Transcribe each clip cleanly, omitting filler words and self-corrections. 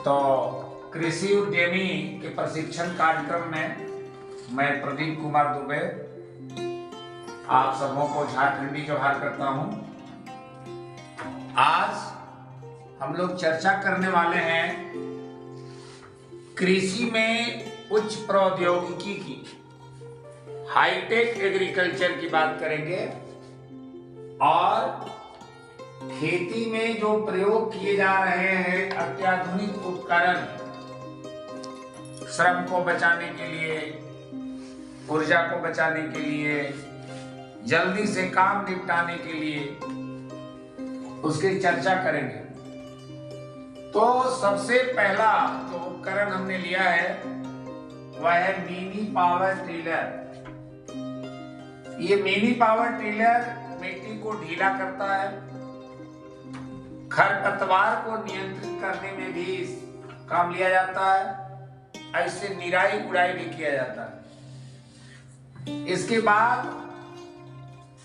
तो कृषि उद्यमी के प्रशिक्षण कार्यक्रम में मैं प्रदीप कुमार दुबे आप सबों को झारखंडी जोहार करता हूं। आज हम लोग चर्चा करने वाले हैं कृषि में उच्च प्रौद्योगिकी की, हाईटेक एग्रीकल्चर की बात करेंगे और खेती में जो प्रयोग किए जा रहे हैं अत्याधुनिक उपकरण, श्रम को बचाने के लिए, ऊर्जा को बचाने के लिए, जल्दी से काम निपटाने के लिए, उसकी चर्चा करेंगे। तो सबसे पहला जो उपकरण हमने लिया है वह है मिनी पावर टिलर। ये मिनी पावर टिलर मिट्टी को ढीला करता है, खरपतवार को नियंत्रित करने में भी काम लिया जाता है, ऐसे निराई गुड़ाई भी किया जाता है। इसके बाद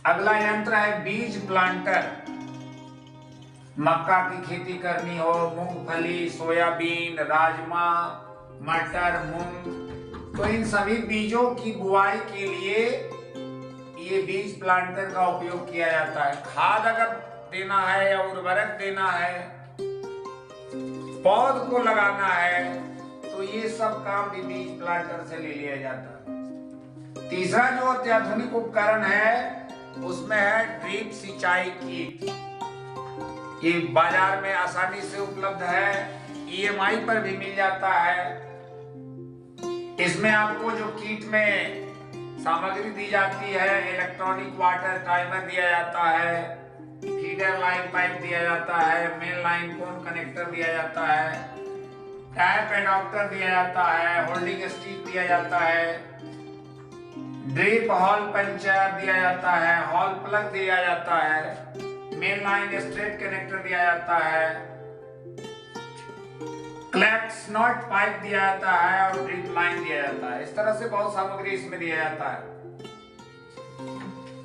अगला यंत्र है बीज प्लांटर। मक्का की खेती करनी हो, मूंगफली, सोयाबीन, राजमा, मटर, मूंग, तो इन सभी बीजों की बुआई के लिए ये बीज प्लांटर का उपयोग किया जाता है। खाद अगर देना है या उर्वरक देना है, पौध को लगाना है, तो ये सब काम भी बीज प्लांटर से ले लिया जाता है। तीसरा जो अत्याधुनिक उपकरण है उसमें है ड्रिप सिंचाई किट। ये बाजार में आसानी से उपलब्ध है, EMI पर भी मिल जाता है। इसमें आपको जो किट में सामग्री दी जाती है, इलेक्ट्रॉनिक वाटर टाइमर दिया जाता है, फीडर लाइन पाइप दिया जाता है, मेन लाइन कोन कनेक्टर दिया जाता है, टैप एडाप्टर दिया जाता है, होल्डिंग स्टिक दिया जाता है, ड्रिप हॉल पंचर दिया जाता है, हॉल प्लग दिया जाता है, मेन लाइन स्ट्रेट कनेक्टर दिया जाता है, क्लैक्स नॉट पाइप दिया जाता है और ड्रिप लाइन दिया जाता है। इस तरह से बहुत सामग्री इसमें दिया जाता है।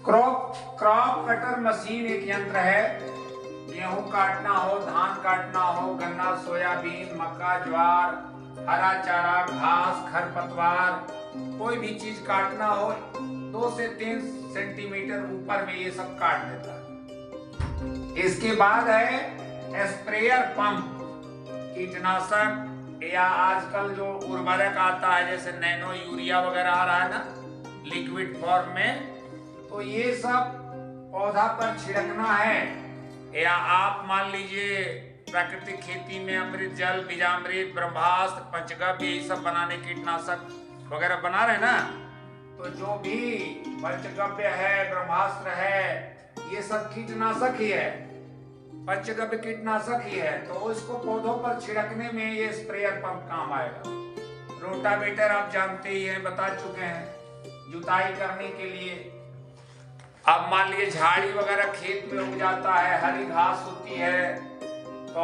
क्रॉप कटर मशीन एक यंत्र है। गेहूं काटना हो, धान काटना हो, गन्ना, सोयाबीन, मक्का, ज्वार, हरा चारा, घास, खरपतवार, कोई भी चीज काटना हो 2 से 3 सेंटीमीटर ऊपर में ये सब काट देता है। इसके बाद है स्प्रेयर पंप। कीटनाशक या आजकल जो उर्वरक आता है जैसे नैनो यूरिया वगैरह आ रहा है ना लिक्विड फॉर्म में, तो ये सब पौधा पर छिड़कना है, या आप मान लीजिए प्राकृतिक खेती में अमृत जल, बीजामृत, ब्रह्मास्त्र, पंचगव्य ये सब बनाने कीटनाशक वगैरह बना रहे ना, तो जो भी पंचगव्य है, ब्रह्मास्त्र है, ये सब कीटनाशक ही है, पंचगव्य कीटनाशक ही है। तो इसको पौधों पर छिड़कने में ये स्प्रेयर पंप काम आएगा। रोटावेटर आप जानते ही हैं, बता चुके हैं, जुताई करने के लिए। अब मान लीजिए झाड़ी वगैरह खेत में उग जाता है, हरी घास होती है, तो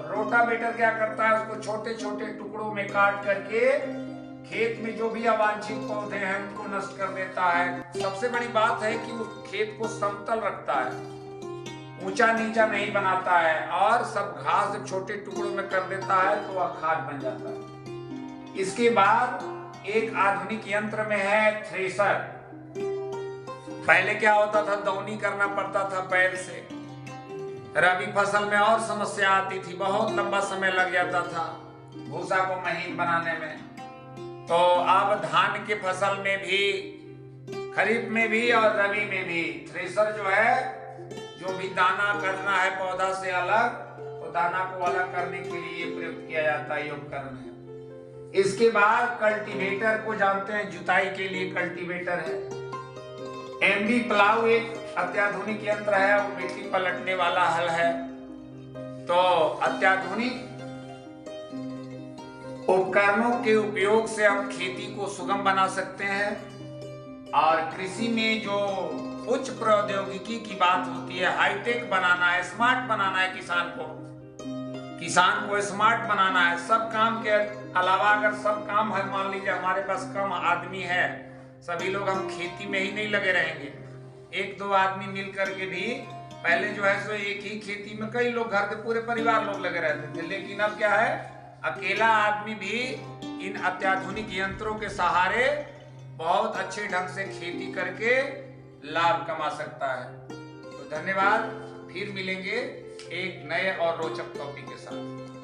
रोटावेटर क्या करता है, उसको छोटे छोटे टुकड़ों में काट करके खेत में जो भी अवांछित पौधे हैं उनको नष्ट कर देता है। सबसे बड़ी बात है कि उस खेत को समतल रखता है, ऊंचा नीचा नहीं बनाता है, और सब घास जब छोटे टुकड़ों में कर देता है तो वह खाद बन जाता है। इसके बाद एक आधुनिक यंत्र में है थ्रेशर। पहले क्या होता था, दौनी करना पड़ता था बैल से। रबी फसल में और समस्या आती थी, बहुत लंबा समय लग जाता था भूसा को महीन बनाने में। तो अब धान के फसल में भी, खरीफ में भी और रबी में भी थ्रेशर जो है, जो भी दाना करना है पौधा से अलग, तो दाना को अलग करने के लिए प्रयुक्त किया जाता है, ये उपकरण है। इसके बाद कल्टीवेटर को जानते हैं, जुताई के लिए कल्टीवेटर है। एमबी प्लाऊ एक अत्याधुनिक यंत्र है, वो मिट्टी पलटने वाला हल है। तो अत्याधुनिक उपकरणों के उपयोग से हम खेती को सुगम बना सकते हैं। और कृषि में जो उच्च प्रौद्योगिकी की बात होती है, हाईटेक बनाना है, स्मार्ट बनाना है, किसान को स्मार्ट बनाना है। सब काम के अलावा अगर सब काम है, मान लीजिए हमारे पास कम आदमी है, सभी लोग हम खेती में ही नहीं लगे रहेंगे, 1-2 आदमी मिल करके भी पहले जो है सो एक ही खेती में कई लोग, घर के पूरे परिवार लोग लगे रहते थे। लेकिन अब क्या है, अकेला आदमी भी इन अत्याधुनिक यंत्रों के सहारे बहुत अच्छे ढंग से खेती करके लाभ कमा सकता है। तो धन्यवाद, फिर मिलेंगे एक नए और रोचक टॉपिक के साथ।